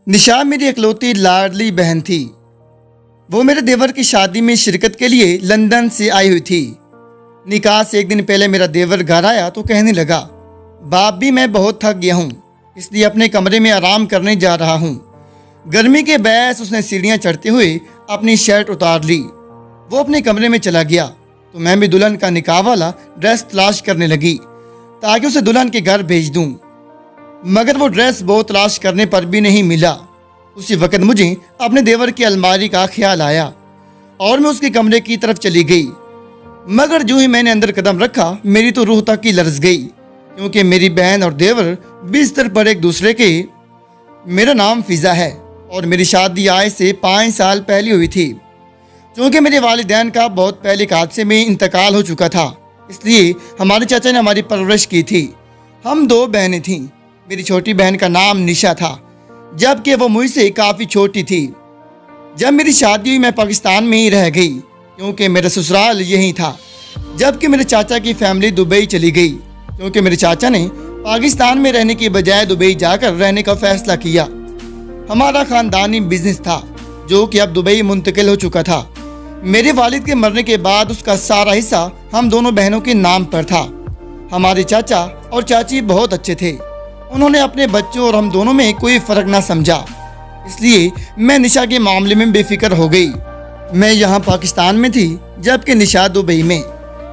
निशा मेरी इकलौती लाडली बहन थी। वो मेरे देवर की शादी में शिरकत के लिए लंदन से आई हुई थी। निकाह से एक दिन पहले मेरा देवर घर आया तो कहने लगा, बाप भी मैं बहुत थक गया हूँ, इसलिए अपने कमरे में आराम करने जा रहा हूँ। गर्मी के बायस उसने सीढ़ियाँ चढ़ते हुए अपनी शर्ट उतार ली। वो अपने कमरे में चला गया तो मैं भी दुल्हन का निकाह वाला ड्रेस तलाश करने लगी ताकि उसे दुल्हन के घर भेज दूँ। मगर वो ड्रेस बहुत तलाश करने पर भी नहीं मिला। उसी वक्त मुझे अपने देवर की अलमारी का ख्याल आया और मैं उसके कमरे की तरफ चली गई। मगर जो ही मैंने अंदर कदम रखा मेरी तो रूह तक ही लरज गई, क्योंकि मेरी बहन और देवर बिस्तर पर एक दूसरे के। मेरा नाम फिज़ा है और मेरी शादी आज से 5 साल पहले हुई थी। क्योंकि मेरे वालिदैन का बहुत पहले एक हादसे में इंतकाल हो चुका था, इसलिए हमारे चाचा ने हमारी परवरिश की थी। हम 2 बहनें थीं। मेरी छोटी बहन का नाम निशा था, जबकि वो मुझसे काफ़ी छोटी थी। जब मेरी शादी हुई मैं पाकिस्तान में ही रह गई, क्योंकि मेरा ससुराल यहीं था। जबकि मेरे चाचा की फैमिली दुबई चली गई, क्योंकि मेरे चाचा ने पाकिस्तान में रहने की बजाय दुबई जाकर रहने का फैसला किया। हमारा ख़ानदानी बिजनेस था जो कि अब दुबई मुंतकिल हो चुका था। मेरे वालिद के मरने के बाद उसका सारा हिस्सा हम दोनों बहनों के नाम पर था। हमारे चाचा और चाची बहुत अच्छे थे। उन्होंने अपने बच्चों और हम दोनों में कोई फ़र्क ना समझा, इसलिए मैं निशा के मामले में बेफिक्र हो गई। मैं यहाँ पाकिस्तान में थी जबकि निशा दुबई में,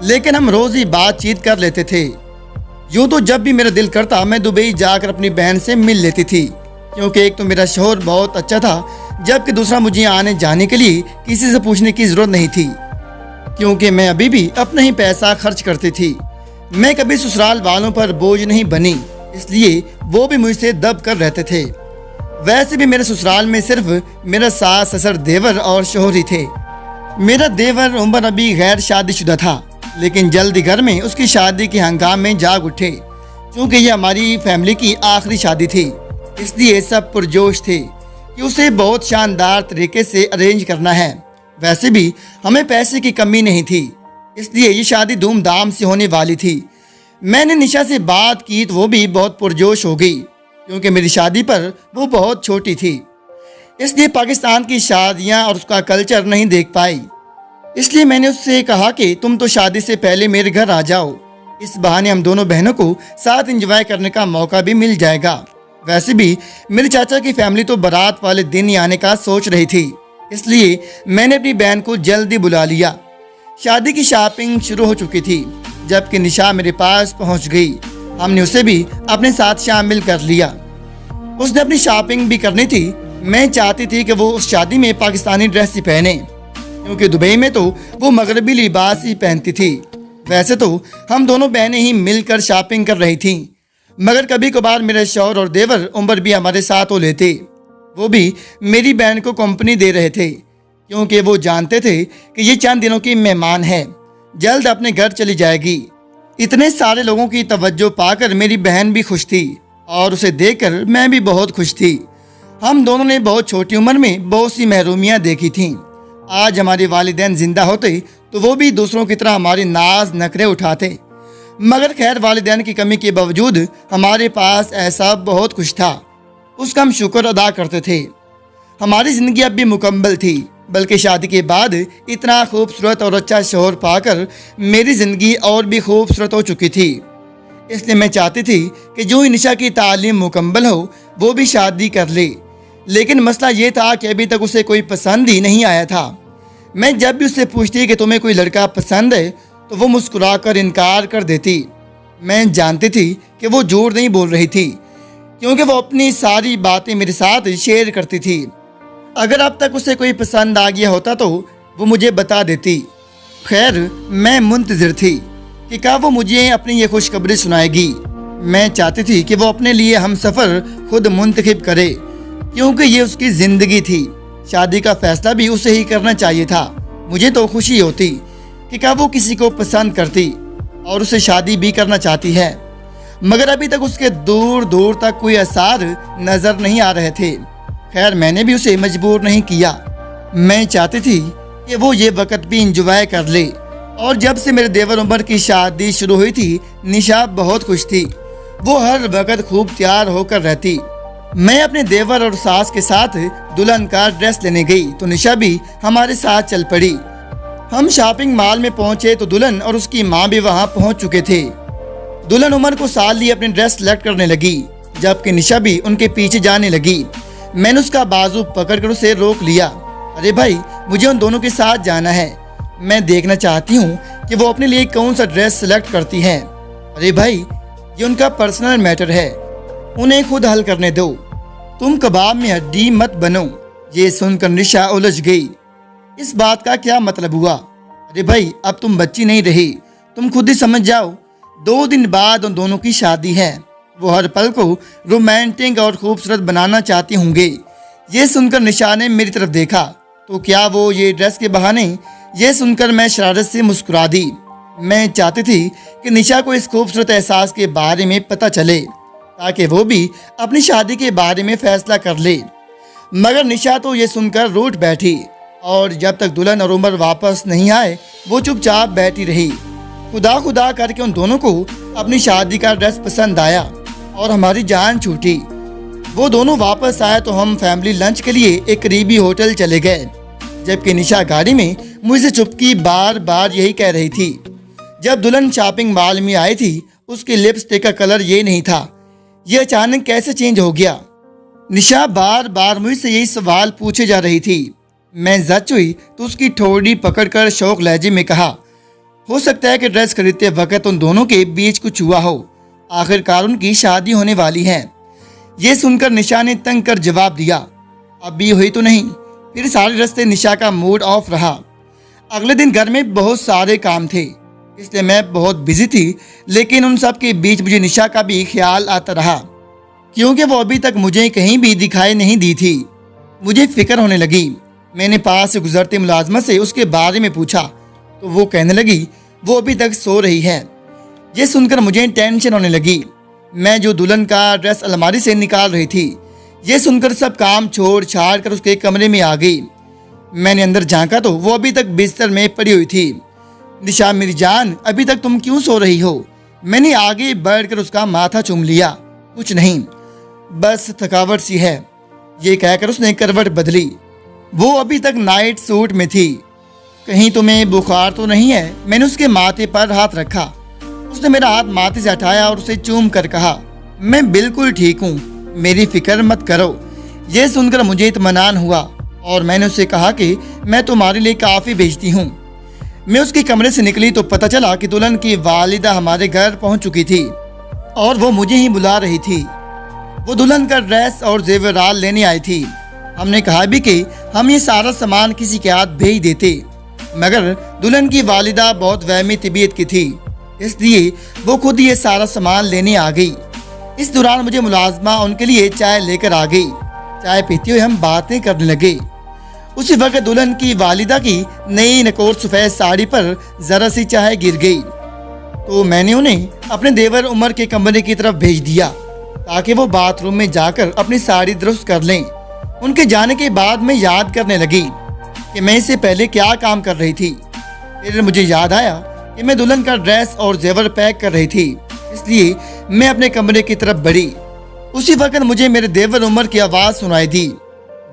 लेकिन हम रोज़ ही बातचीत कर लेते थे। यूँ तो जब भी मेरा दिल करता मैं दुबई जाकर अपनी बहन से मिल लेती थी, क्योंकि एक तो मेरा शौहर बहुत अच्छा था, जबकि दूसरा मुझे आने जाने के लिए किसी से पूछने की ज़रूरत नहीं थी, क्योंकि मैं अभी भी अपना ही पैसा खर्च करती थी। मैं कभी ससुराल वालों पर बोझ नहीं बनी, इसलिए वो भी मुझसे दब कर रहते थे। वैसे भी मेरे ससुराल में सिर्फ मेरा सास ससुर देवर और शौहर ही थे। मेरा देवर उमर अभी गैर शादीशुदा था, लेकिन जल्दी घर में उसकी शादी के हंगाम में जाग उठे। क्योंकि ये हमारी फैमिली की आखिरी शादी थी, इसलिए सब पुरजोश थे कि उसे बहुत शानदार तरीके से अरेंज करना है। वैसे भी हमें पैसे की कमी नहीं थी, इसलिए ये शादी धूमधाम से होने वाली थी। मैंने निशा से बात की तो वो भी बहुत पुरजोश हो गई, क्योंकि मेरी शादी पर वो बहुत छोटी थी, इसलिए पाकिस्तान की शादियां और उसका कल्चर नहीं देख पाई। इसलिए मैंने उससे कहा कि तुम तो शादी से पहले मेरे घर आ जाओ, इस बहाने हम दोनों बहनों को साथ एंजॉय करने का मौका भी मिल जाएगा। वैसे भी मेरे चाचा की फैमिली तो बारात वाले दिन ही आने का सोच रही थी, इसलिए मैंने अपनी बहन को जल्दी बुला लिया। शादी की शॉपिंग शुरू हो चुकी थी जबकि निशा मेरे पास पहुंच गई। हमने उसे भी अपने साथ शामिल कर लिया। उसने अपनी शॉपिंग भी करनी थी। मैं चाहती थी कि वो उस शादी में पाकिस्तानी ड्रेस ही पहने, क्योंकि दुबई में तो वो मगरबी लिबास ही पहनती थी। वैसे तो हम दोनों बहनें ही मिलकर शॉपिंग कर रही थीं, मगर कभी कभार मेरे शौहर और देवर उमर भी हमारे साथ हो लेते। वो भी मेरी बहन को कंपनी दे रहे थे, क्योंकि वो जानते थे कि ये चंद दिनों की मेहमान है, जल्द अपने घर चली जाएगी। इतने सारे लोगों की तवज्जो पाकर मेरी बहन भी खुश थी और उसे देखकर मैं भी बहुत खुश थी। हम दोनों ने बहुत छोटी उम्र में बहुत सी महरूमियाँ देखी थीं। आज हमारे वालिदैन जिंदा होते तो वो भी दूसरों की तरह हमारे नाज नखरे उठाते, मगर खैर वालिदैन की कमी के बावजूद हमारे पास ऐसा बहुत कुछ था, उसका हम शुक्र अदा करते थे। हमारी ज़िंदगी अब भी मुकम्मल थी, बल्कि शादी के बाद इतना खूबसूरत और अच्छा शौहर पाकर मेरी ज़िंदगी और भी खूबसूरत हो चुकी थी। इसलिए मैं चाहती थी कि जो ही निशा की तालीम मुकम्मल हो वो भी शादी कर ले। लेकिन मसला ये था कि अभी तक उसे कोई पसंद ही नहीं आया था। मैं जब भी उससे पूछती कि तुम्हें कोई लड़का पसंद है तो वो मुस्कुराकर इनकार कर देती। मैं जानती थी कि वो झूठ नहीं बोल रही थी, क्योंकि वो अपनी सारी बातें मेरे साथ शेयर करती थी। अगर अब तक उसे कोई पसंद आ गया होता तो वो मुझे बता देती। खैर मैं मुंतज़िर थी कि कब वो मुझे अपनी ये खुशखबरी सुनाएगी। मैं चाहती थी कि वो अपने लिए हम सफ़र खुद मुंतखब करे, क्योंकि ये उसकी ज़िंदगी थी। शादी का फ़ैसला भी उसे ही करना चाहिए था। मुझे तो खुशी होती कि कब वो किसी को पसंद करती और उसे शादी भी करना चाहती है, मगर अभी तक उसके दूर दूर तक कोई आसार नज़र नहीं आ रहे थे। खैर मैंने भी उसे मजबूर नहीं किया। मैं चाहती थी कि वो ये वक्त भी इंजॉय कर ले। और जब से मेरे देवर उमर की शादी शुरू हुई थी निशा बहुत खुश थी। वो हर वक्त खूब तैयार होकर रहती। मैं अपने देवर और सास के साथ दुल्हन का ड्रेस लेने गई तो निशा भी हमारे साथ चल पड़ी। हम शॉपिंग मॉल में पहुंचे तो दुल्हन और उसकी माँ भी वहां पहुंच चुके थे। दुल्हन उमर को साथ लिए अपनी ड्रेस सेलेक्ट करने लगी, जबकि निशा भी उनके पीछे जाने लगी। मैंने उसका बाजू पकड़कर उसे रोक लिया। अरे भाई, मुझे उन दोनों के साथ जाना है। मैं देखना चाहती हूँ कि वो अपने लिए कौन सा ड्रेस सेलेक्ट करती हैं। अरे भाई, ये उनका पर्सनल मैटर है, उन्हें खुद हल करने दो। तुम कबाब में हड्डी मत बनो। ये सुनकर निशा उलझ गई। इस बात का क्या मतलब हुआ? अरे भाई, अब तुम बच्ची नहीं रही, तुम खुद ही समझ जाओ। 2 दिन बाद उन दोनों की शादी है। वो हर पल को रोमांटिक और खूबसूरत बनाना चाहते होंगे। ये सुनकर निशा ने मेरी तरफ देखा तो क्या वो ये ड्रेस के बहाने? ये सुनकर मैं शरारत से मुस्कुरा दी। मैं चाहती थी कि निशा को इस खूबसूरत एहसास के बारे में पता चले ताकि वो भी अपनी शादी के बारे में फैसला कर ले। मगर निशा तो ये सुनकर रूठ बैठी और जब तक दुल्हन और उमर वापस नहीं आए वो चुपचाप बैठी रही। खुदा खुदा करके उन दोनों को अपनी शादी का ड्रेस पसंद आया और हमारी जान छूटी। वो दोनों वापस आए तो हम फैमिली लंच के लिए एक करीबी होटल चले गए, जबकि निशा गाड़ी में मुझसे चुपकी बार बार यही कह रही थी। जब दुल्हन शॉपिंग मॉल में आई थी उसकी लिपस्टिक का कलर ये नहीं था, ये अचानक कैसे चेंज हो गया? निशा बार बार मुझसे यही सवाल पूछे जा रही थी। मैं जच हुई तो उसकी ठोड़ी पकड़कर शौक लहजे में कहा, हो सकता है कि ड्रेस खरीदते वक्त उन दोनों के बीच कुछ हुआ हो, आखिरकार उनकी शादी होने वाली है। ये सुनकर निशा ने तंग कर जवाब दिया, अभी हुई तो नहीं। फिर सारे रास्ते निशा का मूड ऑफ रहा। अगले दिन घर में बहुत सारे काम थे इसलिए मैं बहुत बिजी थी, लेकिन उन सब के बीच मुझे निशा का भी ख्याल आता रहा क्योंकि वो अभी तक मुझे कहीं भी दिखाई नहीं दी थी। मुझे फिक्र होने लगी। मैंने पास से गुजरते मुलाजमत से उसके बारे में पूछा तो वो कहने लगी वो अभी तक सो रही है। ये सुनकर मुझे टेंशन होने लगी। मैं जो दुल्हन का ड्रेस अलमारी से निकाल रही थी, ये सुनकर सब काम छोड़ छाड़ कर उसके कमरे में आ गई। मैंने अंदर झांका तो वो अभी तक बिस्तर में पड़ी हुई थी। निशा मेरी जान, अभी तक तुम क्यों सो रही हो? मैंने आगे बढ़कर उसका माथा चूम लिया। कुछ नहीं, बस थकावट सी है। ये कहकर उसने करवट बदली। वो अभी तक नाइट सूट में थी। कहीं तुम्हें बुखार तो नहीं है? मैंने उसके माथे पर हाथ रखा। उसने मेरा हाथ माथे से हटाया और उसे चूम कर कहा, मैं बिल्कुल ठीक हूँ, मेरी फिक्र मत करो। ये सुनकर मुझे इत्मीनान हुआ और मैंने उससे कहा कि मैं तुम्हारे लिए काफ़ी भेजती हूँ। मैं उसके कमरे से निकली तो पता चला कि दुल्हन की वालिदा हमारे घर पहुँच चुकी थी और वो मुझे ही बुला रही थी। वो दुल्हन का ड्रेस और जेवरात लेने आई थी। हमने कहा भी कि हम ये सारा सामान किसी के हाथ भेज देते, मगर दुल्हन की वालिदा बहुत वहमी तबीयत की थी, इसलिए वो खुद ये सारा सामान लेने आ गई। इस दौरान मुझे मुलाजमा उनके लिए चाय लेकर आ गई। चाय पीते हुए हम बातें करने लगे। उसी वक्त दुल्हन की वालिदा की नई नकोर सफ़ेद साड़ी पर ज़रा सी चाय गिर गई तो मैंने उन्हें अपने देवर उमर के कमरे की तरफ भेज दिया ताकि वो बाथरूम में जाकर अपनी साड़ी दुरुस्त कर लें। उनके जाने के बाद मैं याद करने लगी कि मैं इससे पहले क्या काम कर रही थी। फिर मुझे याद आया कि मैं दुल्हन का ड्रेस और जेवर पैक कर रही थी, इसलिए मैं अपने कमरे की तरफ बढ़ी। उसी वक्त मुझे मेरे देवर उमर की आवाज़ सुनाई दी,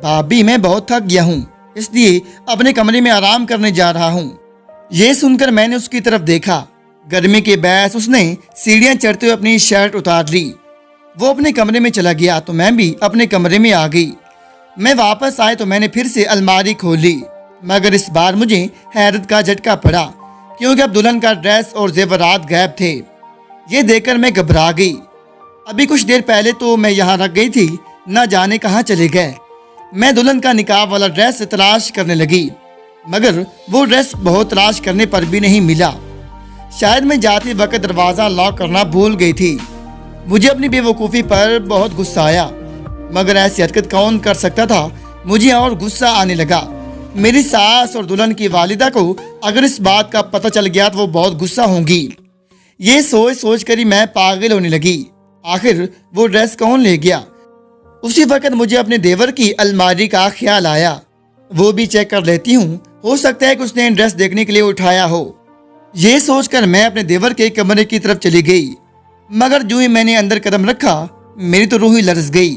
भाभी मैं बहुत थक गया हूँ, इसलिए अपने कमरे में आराम करने जा रहा हूँ। ये सुनकर मैंने उसकी तरफ देखा। गर्मी के बायस उसने सीढ़ियाँ चढ़ते हुए अपनी शर्ट उतार ली। वो अपने कमरे में चला गया तो मैं भी अपने कमरे में आ गई। मैं वापस आए तो मैंने फिर से अलमारी खोली, मगर इस बार मुझे हैरत का झटका पड़ा क्योंकि अब दुल्हन का ड्रेस और जेवरात गायब थे। ये देखकर मैं घबरा गई। अभी कुछ देर पहले तो मैं यहाँ रख गई थी, न जाने कहाँ चले गए। मैं दुल्हन का निकाह वाला ड्रेस तलाश करने लगी, मगर वो ड्रेस बहुत तलाश करने पर भी नहीं मिला। शायद मैं जाते वक्त दरवाज़ा लॉक करना भूल गई थी। मुझे अपनी बेवकूफ़ी पर बहुत गुस्सा आया, मगर ऐसी हरकत कौन कर सकता था। मुझे और गुस्सा आने लगा। मेरी सास और दुल्हन की वालिदा को अगर इस बात का पता चल गया तो वो बहुत गुस्सा होंगी। ये सोच सोच कर ही मैं पागल होने लगी। आखिर वो ड्रेस कौन ले गया? उसी वक्त मुझे अपने देवर की अलमारी का ख्याल आया। वो भी चेक कर लेती हूँ, हो सकता है कि उसने ड्रेस देखने के लिए उठाया हो। ये सोचकर मैं अपने देवर के कमरे की तरफ चली गई, मगर जो ही मैंने अंदर कदम रखा मेरी तो रूह ही लरस गई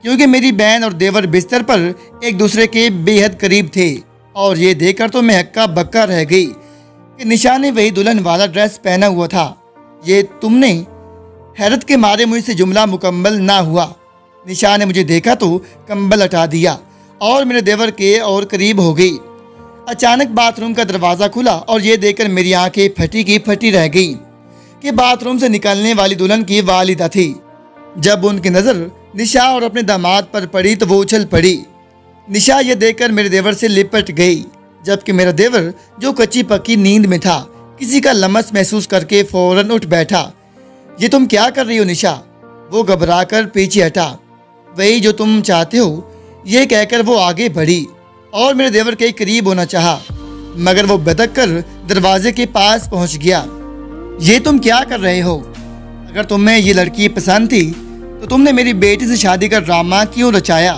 क्योंकि मेरी बहन और देवर बिस्तर पर एक दूसरे के बेहद करीब थे। और ये देखकर तो मैं हक्का बक्का रह गई कि निशा ने वही दुल्हन वाला ड्रेस पहना हुआ था। ये तुमने? हैरत के मारे मुझसे जुमला मुकम्मल ना हुआ। निशा ने मुझे देखा तो कंबल हटा दिया और मेरे देवर के और करीब हो गई। अचानक बाथरूम का दरवाज़ा खुला और ये देखकर मेरी आंखें फटी की फटी रह गई कि बाथरूम से निकलने वाली दुल्हन की वालिदा थी। जब उनकी नज़र निशा और अपने दामाद पर पड़ी तो वो उछल पड़ी। निशा ये देखकर मेरे देवर से लिपट गई, जबकि मेरा देवर जो कच्ची पक्की नींद में था किसी का लमस महसूस करके फौरन उठ बैठा। ये तुम क्या कर रही हो निशा? वो घबराकर पीछे हटा। वही जो तुम चाहते हो, ये कहकर वो आगे बढ़ी और मेरे देवर के करीब होना चाहा, मगर वो बदक कर दरवाजे के पास पहुंच गया। ये तुम क्या कर रहे हो? अगर तुम्हें ये लड़की पसंद थी तो तुमने मेरी बेटी से शादी का ड्रामा क्यों रचाया?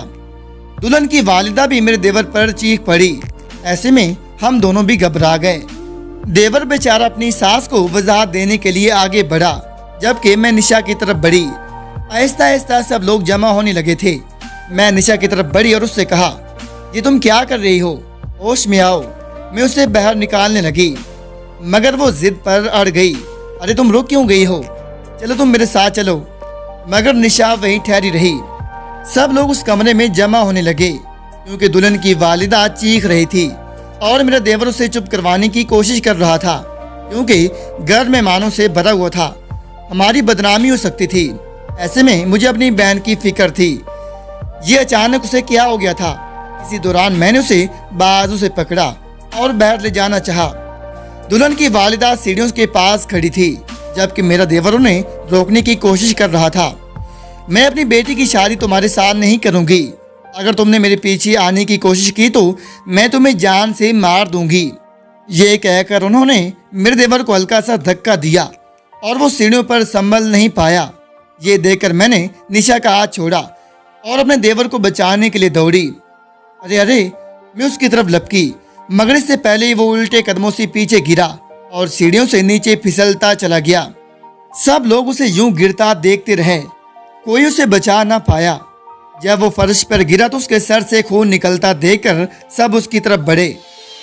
दुल्हन की वालिदा भी मेरे देवर पर चीख पड़ी। ऐसे में हम दोनों भी घबरा गए। देवर बेचारा अपनी सास को वजाहत देने के लिए आगे बढ़ा, जबकि मैं निशा की तरफ बढ़ी। आहिस्ता आहिस्ता सब लोग जमा होने लगे थे। मैं निशा की तरफ बढ़ी और उससे कहा, ये तुम क्या कर रही हो? होश में आओ। मैं उसे बाहर निकालने लगी, मगर वो जिद पर अड़ गई। अरे तुम रुक क्यों गई हो? चलो तुम मेरे साथ चलो। मगर निशा वहीं ठहरी रही। सब लोग उस कमरे में जमा होने लगे क्योंकि दुल्हन की वालिदा चीख रही थी और मेरा देवर उसे चुप करवाने की कोशिश कर रहा था, क्योंकि घर मेहमानों से भरा हुआ था। हमारी बदनामी हो सकती थी। ऐसे में मुझे अपनी बहन की फिक्र थी। ये अचानक उसे क्या हो गया था? इसी दौरान मैंने उसे बाजू से पकड़ा और बाहर ले जाना चाहा। दुल्हन की वालिदा सीढ़ियों के पास खड़ी थी, जबकि मेरा देवर उन्हें रोकने की कोशिश कर रहा था। मैं अपनी बेटी की शादी तुम्हारे साथ नहीं करूंगी। अगर तुमने मेरे पीछे आने की कोशिश की तो मैं तुम्हें जान से मार दूंगी। ये कहकर उन्होंने मेरे देवर को हल्का सा धक्का दिया और वो सीढ़ियों पर संभल नहीं पाया। ये देखकर मैंने निशा का हाथ छोड़ा और अपने देवर को बचाने के लिए दौड़ी। अरे अरे, मैं उसकी तरफ लपकी, मगर इससे पहले ही वो उल्टे कदमों से पीछे गिरा और सीढ़ियों से नीचे फिसलता चला गया। सब लोग उसे यूं गिरता देखते रहे, कोई उसे बचा ना पाया। जब वो फर्श पर गिरा तो उसके सर से खून निकलता देखकर सब उसकी तरफ बढ़े।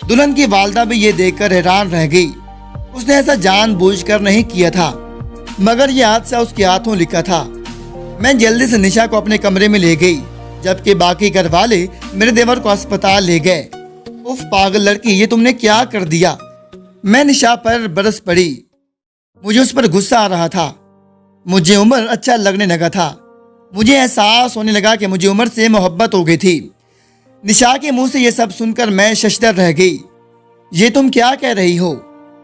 दुल्हन की वालिदा भी ये देखकर हैरान रह गई। उसने ऐसा जानबूझकर नहीं किया था, मगर यह हादसा उसके हाथों लिखा था। मैं जल्दी से निशा को अपने कमरे में ले गई, जबकि बाकी घर वाले मेरे देवर को अस्पताल ले गए। उफ पागल लड़की, ये तुमने क्या कर दिया? मैं निशा पर बरस पड़ी। मुझे उस पर गुस्सा आ रहा था। मुझे उमर अच्छा लगने लगा था। मुझे एहसास होने लगा कि मुझे उमर से मोहब्बत हो गई थी। निशा के मुंह से ये सब सुनकर मैं शशदर रह गई। ये तुम क्या कह रही हो?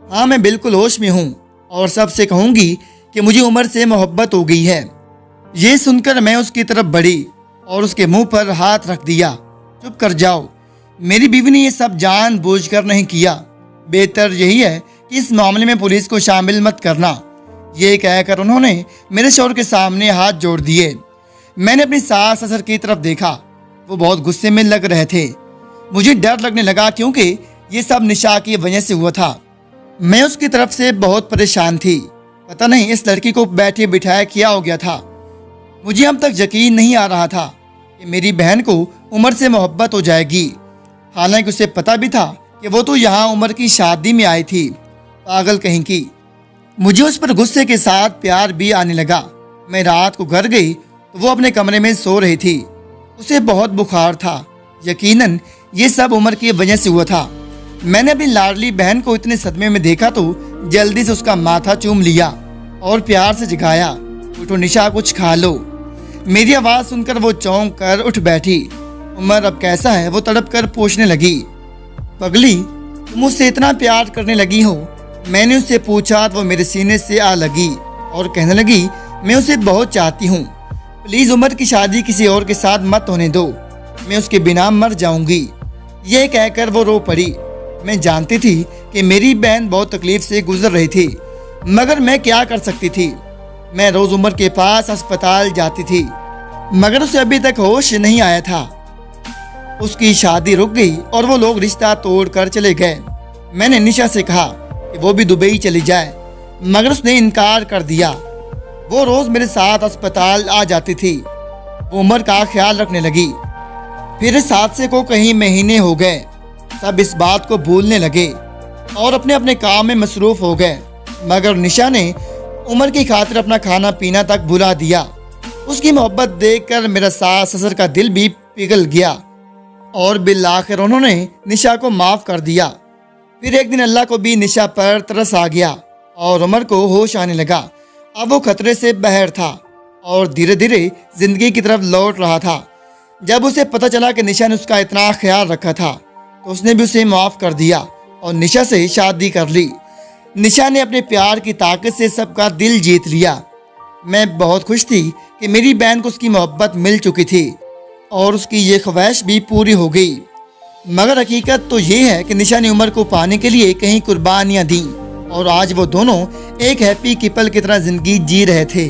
हाँ, मैं बिल्कुल होश में हूँ और सबसे कहूँगी कि मुझे उमर से मोहब्बत हो गई है। ये सुनकर मैं उसकी तरफ बढ़ी और उसके मुंह पर हाथ रख दिया। चुप कर जाओ, मेरी बीवी ने ये सब जानबूझकर नहीं किया। बेहतर यही है कि इस मामले में पुलिस को शामिल मत करना। ये कहकर उन्होंने मेरे शौहर के सामने हाथ जोड़ दिए। मैंने अपनी सास ससुर की तरफ देखा। वो बहुत गुस्से में लग रहे थे। मुझे डर लगने लगा क्योंकि ये सब निशा की वजह से हुआ था। मैं उसकी तरफ से बहुत परेशान थी। पता नहीं इस लड़की को बैठे बिठाए क्या हो गया था। मुझे अब तक यकीन नहीं आ रहा था कि मेरी बहन को उमर से मोहब्बत हो जाएगी। हालांकि उसे पता भी था कि वो तो यहाँ उमर की शादी में आई थी। पागल कहीं की। मुझे उस पर गुस्से के साथ प्यार भी आने लगा। मैं रात को घर गई तो वो अपने कमरे में सो रही थी। उसे बहुत बुखार था। यकीनन ये सब उमर की वजह से हुआ था। मैंने अपनी लाडली बहन को इतने सदमे में देखा तो जल्दी से उसका माथा चूम लिया और प्यार से जगाया, उठो निशा, कुछ खा लो। मेरी आवाज़ सुनकर वो चौंक कर उठ बैठी। उमर अब कैसा है? वो तड़प कर पूछने लगी। पगली, तुम मुझसे इतना प्यार करने लगी हो? मैंने उससे पूछा तो वो मेरे सीने से आ लगी और कहने लगी, मैं उसे बहुत चाहती हूँ। प्लीज़ उमर की शादी किसी और के साथ मत होने दो। मैं उसके बिना मर जाऊंगी। ये कहकर वो रो पड़ी। मैं जानती थी कि मेरी बहन बहुत तकलीफ से गुजर रही थी, मगर मैं क्या कर सकती थी। मैं रोज़ उमर के पास अस्पताल जाती थी, मगर उसे अभी तक होश नहीं आया था। उसकी शादी रुक गई और वो लोग रिश्ता तोड़ कर चले गए। मैंने निशा से कहा कि वो भी दुबई चली जाए, मगर उसने इनकार कर दिया। वो रोज़ मेरे साथ अस्पताल आ जाती थी। वो उमर का ख्याल रखने लगी। फिर इस हादसे को कई महीने हो गए। सब इस बात को भूलने लगे और अपने अपने काम में मसरूफ हो गए, मगर निशा ने उमर की खातिर अपना खाना पीना तक भुला दिया। उसकी मोहब्बत देखकर मेरा सास ससुर का दिल भी पिघल गया और बिलाखिर उन्होंने निशा को माफ़ कर दिया। फिर एक दिन अल्लाह को भी निशा पर तरस आ गया और उमर को होश आने लगा। अब वो खतरे से बाहर था और धीरे धीरे ज़िंदगी की तरफ लौट रहा था। जब उसे पता चला कि निशा ने उसका इतना ख्याल रखा था तो उसने भी उसे माफ़ कर दिया और निशा से शादी कर ली। निशा ने अपने प्यार की ताकत से सबका दिल जीत लिया। मैं बहुत खुश थी कि मेरी बहन को उसकी मोहब्बत मिल चुकी थी और उसकी ये ख्वाहिश भी पूरी हो गई। मगर हकीकत तो ये है कि निशा ने उमर को पाने के लिए कई कुर्बानियाँ दी और आज वो दोनों एक हैप्पी कपल की तरह ज़िंदगी जी रहे थे।